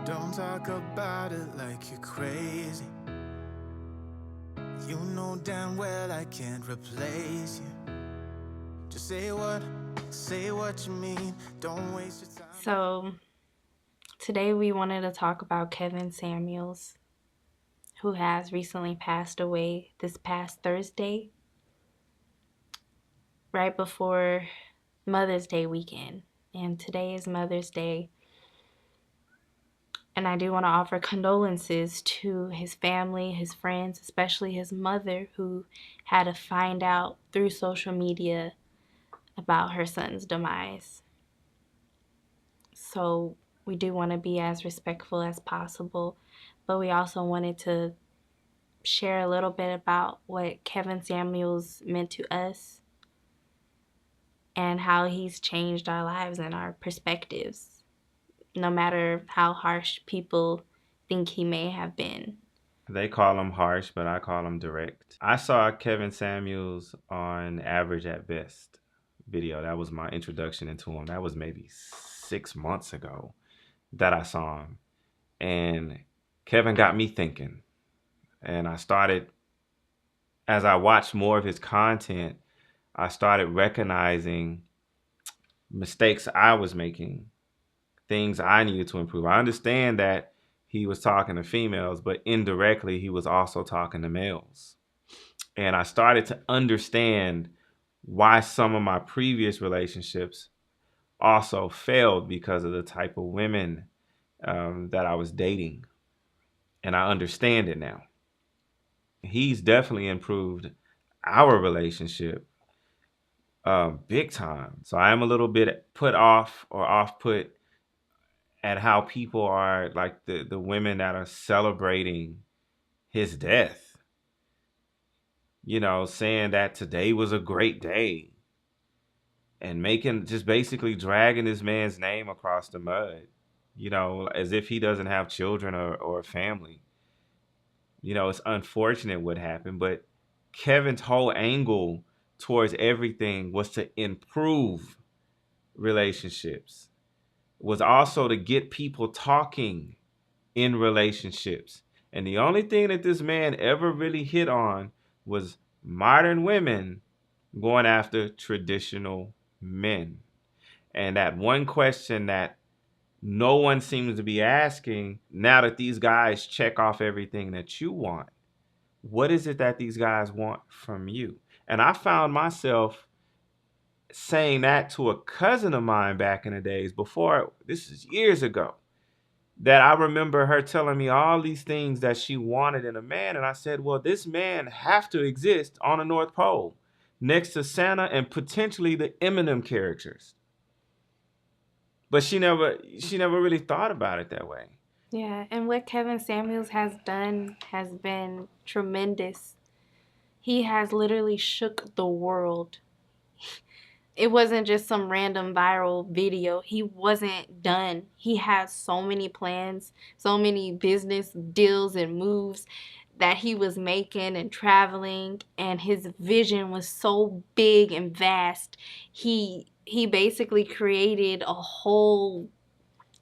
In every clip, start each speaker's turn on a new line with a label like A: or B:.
A: Don't talk about it like you're crazy. You know damn well I can't replace you. Just say what you mean. Don't waste your time.
B: So, today we wanted to talk about Kevin Samuels, who has recently passed away this past Thursday, right before Mother's Day weekend. And today is Mother's Day. And I do want to offer condolences to his family, his friends, especially his mother, who had to find out through social media about her son's demise. So, we do want to be as respectful as possible, but we also wanted to share a little bit about what Kevin Samuels meant to us and how he's changed our lives and our perspectives, no matter how harsh people think he may have been.
C: They call him harsh, but I call him direct. I saw Kevin Samuels on Average at Best video. That was my introduction into him. That was maybe 6 months ago that I saw him. And Kevin got me thinking. And I started, as I watched more of his content, I started recognizing mistakes I was making, things I needed to improve. I understand that he was talking to females, but indirectly, he was also talking to males. And I started to understand why some of my previous relationships also failed because of the type of women that I was dating. And I understand it now. He's definitely improved our relationship big time. So I am a little bit put off or off put at how people are like the women that are celebrating his death, saying that today was a great day and making just basically dragging this man's name across the mud, as if he doesn't have children or a family. It's unfortunate what happened, but Kevin's whole angle towards everything was to improve relationships, was also to get people talking in relationships. And the only thing that this man ever really hit on was modern women going after traditional men. And that one question that no one seems to be asking now that these guys check off everything that you want, what is it that these guys want from you? And I found myself saying that to a cousin of mine back in the days before, this is years ago, that I remember her telling me all these things that she wanted in a man. And I said, well, this man have to exist on the North Pole next to Santa and potentially the Eminem characters. But she never really thought about it that way.
B: Yeah, and what Kevin Samuels has done has been tremendous. He has literally shook the world. It wasn't just some random viral video. He wasn't done. He has so many plans, so many business deals and moves that he was making and traveling, and his vision was so big and vast. He basically created a whole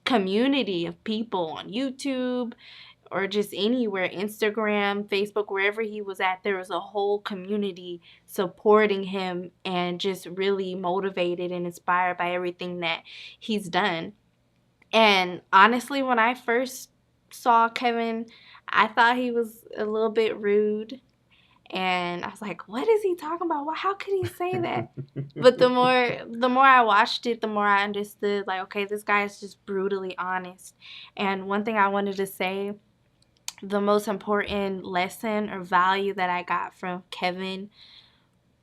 B: community of people on YouTube or just anywhere, Instagram, Facebook, wherever he was at, there was a whole community supporting him and just really motivated and inspired by everything that he's done. And honestly, when I first saw Kevin, I thought he was a little bit rude. And I was like, what is he talking about? How could he say that? But the more I watched it, the more I understood, like, okay, this guy is just brutally honest. And one thing I wanted to say, the most important lesson or value that I got from Kevin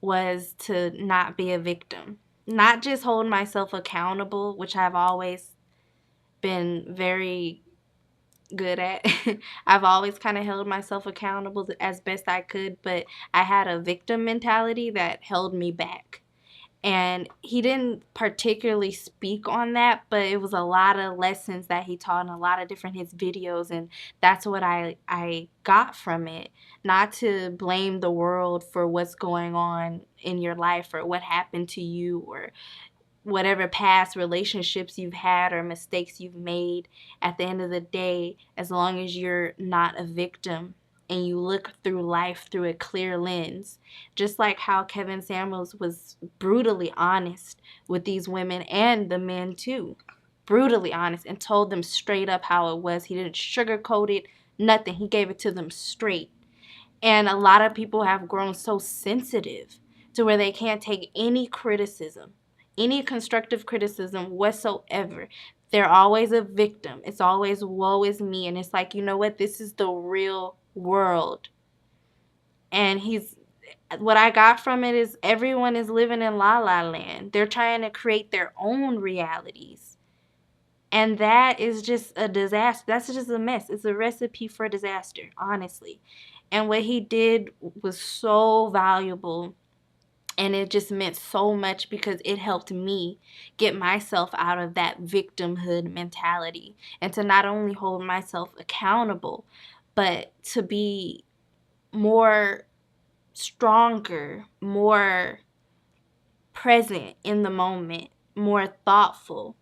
B: was to not be a victim. Not just hold myself accountable, which I've always been very good at. I've always kind of held myself accountable as best I could, but I had a victim mentality that held me back. And he didn't particularly speak on that, but it was a lot of lessons that he taught in a lot of different his videos, and that's what I got from it. Not to blame the world for what's going on in your life or what happened to you or whatever past relationships you've had or mistakes you've made, at the end of the day, as long as you're not a victim and you look through life through a clear lens, just like how Kevin Samuels was brutally honest with these women and the men too. Brutally honest, and told them straight up how it was. He didn't sugarcoat it, nothing. He gave it to them straight. And a lot of people have grown so sensitive to where they can't take any criticism, any constructive criticism whatsoever. They're always a victim. It's always woe is me. And it's like, you know what? This is the real world. And what I got from it is everyone is living in la la land. They're trying to create their own realities. And that is just a disaster. That's just a mess. It's a recipe for disaster, honestly. And what he did was so valuable. And it just meant so much because it helped me get myself out of that victimhood mentality. And to not only hold myself accountable, but to be more stronger, more present in the moment, more thoughtful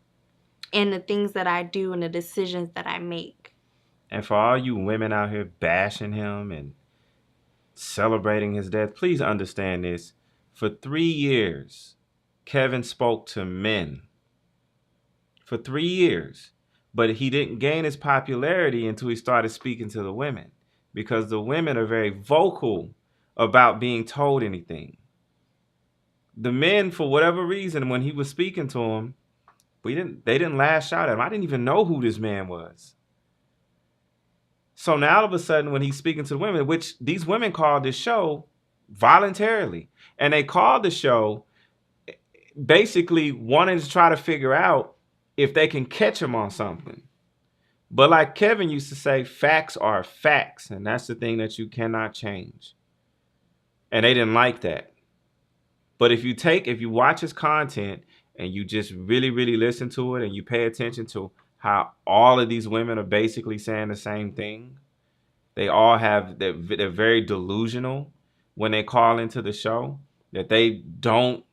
B: in the things that I do and the decisions that I make.
C: And for all you women out here bashing him and celebrating his death, please understand this. For 3 years, Kevin spoke to men. For 3 years. But he didn't gain his popularity until he started speaking to the women. Because the women are very vocal about being told anything. The men, for whatever reason, when he was speaking to them, they didn't lash out at him. I didn't even know who this man was. So now all of a sudden, when he's speaking to the women, which these women called this show voluntarily, and they called the show basically wanting to try to figure out if they can catch him on something. But like Kevin used to say, facts are facts, and that's the thing that you cannot change. And they didn't like that. But if you watch his content and you just really, really listen to it and you pay attention to how all of these women are basically saying the same thing, they're very delusional when they call into the show, that they don't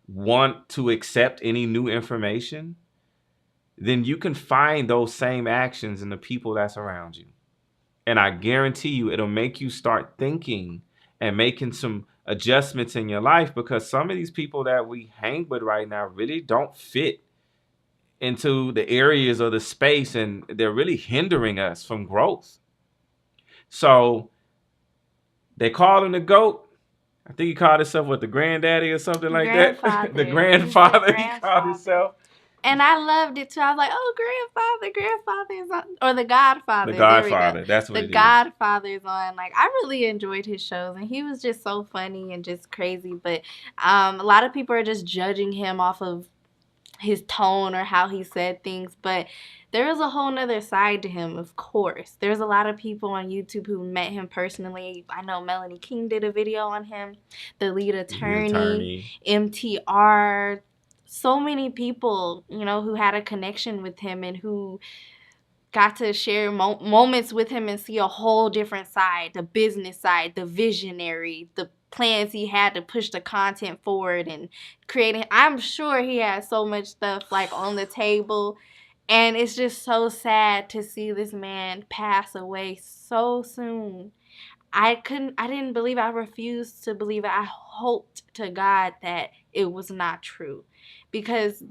C: want to accept any new information, then you can find those same actions in the people that's around you. And I guarantee you it'll make you start thinking and making some adjustments in your life, because some of these people that we hang with right now really don't fit into the areas of the space, and they're really hindering us from growth. So they call him the GOAT. I think he called himself the granddaddy or something like that. The grandfather he called himself.
B: And I loved it too. I was like, oh, grandfather is on, or the Godfather.
C: The Godfather, that's what it is.
B: The Godfather is on. Like, I really enjoyed his shows, and he was just so funny and just crazy. But a lot of people are just judging him off of his tone or how he said things. But there is a whole nother side to him, of course. There's a lot of people on YouTube who met him personally. I know Melanie King did a video on him. The lead attorney. MTR. So many people, who had a connection with him and who got to share moments with him and see a whole different side, the business side, the visionary, the plans he had to push the content forward and creating. I'm sure he had so much stuff on the table, and it's just so sad to see this man pass away so soon. I didn't believe it. I refused to believe it. I hoped to God that it was not true. Because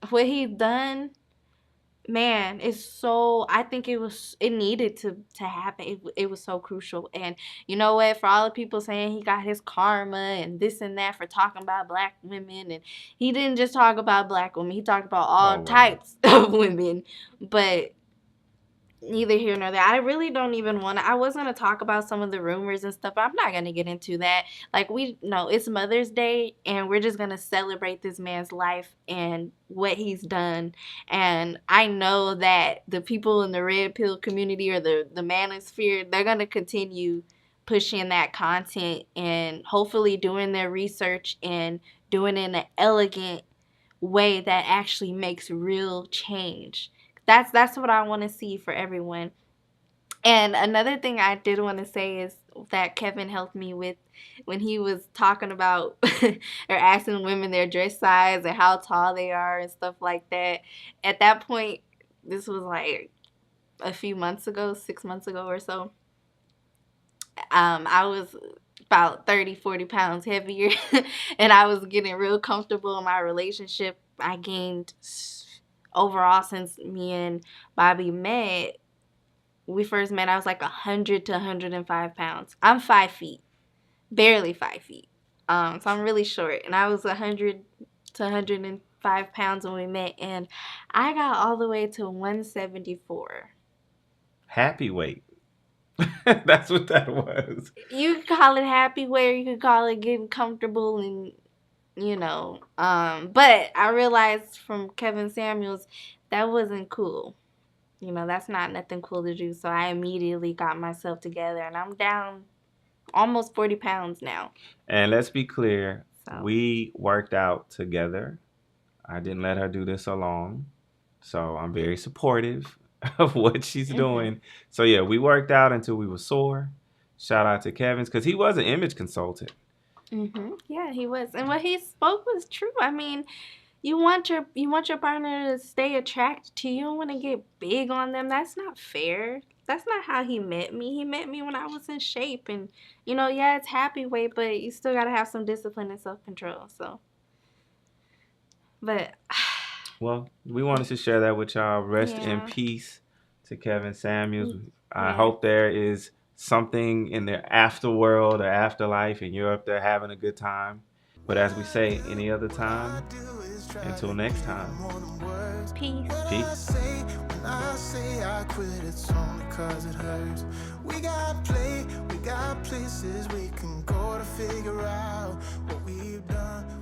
B: what he done, man, I think it needed to happen. It was so crucial. And you know what? For all the people saying he got his karma and this and that for talking about black women, and he didn't just talk about black women. He talked about all types of women. But neither here nor there. I really don't even I was going to talk about some of the rumors and stuff, but I'm not going to get into that. It's Mother's Day, and we're just going to celebrate this man's life and what he's done. And I know that the people in the red pill community or the manosphere, they're going to continue pushing that content and hopefully doing their research and doing it in an elegant way that actually makes real change. That's what I want to see for everyone. And another thing I did want to say is that Kevin helped me with when he was talking about or asking women their dress size and how tall they are and stuff like that. At that point, this was like a few months ago, 6 months ago or so. I was about 30, 40 pounds heavier and I was getting real comfortable in my relationship. I gained overall since me and Bobby met. We first met, I was like 100 to 105 pounds. I'm 5 feet, barely 5 feet. So I'm really short. And I was 100 to 105 pounds when we met. And I got all the way to 174.
C: Happy weight. That's what that was.
B: You could call it happy weight, or you could call it getting comfortable and, you know. But I realized from Kevin Samuels that wasn't cool. You know, that's not nothing cool to do. So I immediately got myself together and I'm down almost 40 pounds now.
C: And let's be clear,
B: So
C: we worked out together. I didn't let her do this alone. So I'm very supportive of what she's doing. So yeah, we worked out until we were sore. Shout out to Kevin's because he was an image consultant.
B: yeah, he was. And what he spoke was true. I mean, you want your partner to stay attracted to you. You don't want to get big on them. That's not fair. That's not how he met me. He met me when I was in shape. And, you know, yeah, it's happy weight, but you still got to have some discipline and self-control. So, but,
C: Well, we wanted to share that with y'all. Rest in
B: yeah.
C: peace to Kevin Samuels. I
B: Yeah.
C: hope there is something in the afterworld or afterlife and you're up there having a good time. But as we say any other time, until next time,
B: Peace.
C: peace.
A: When I say I quit, it's only cause it hurts. We got places we can go to figure out what we've done.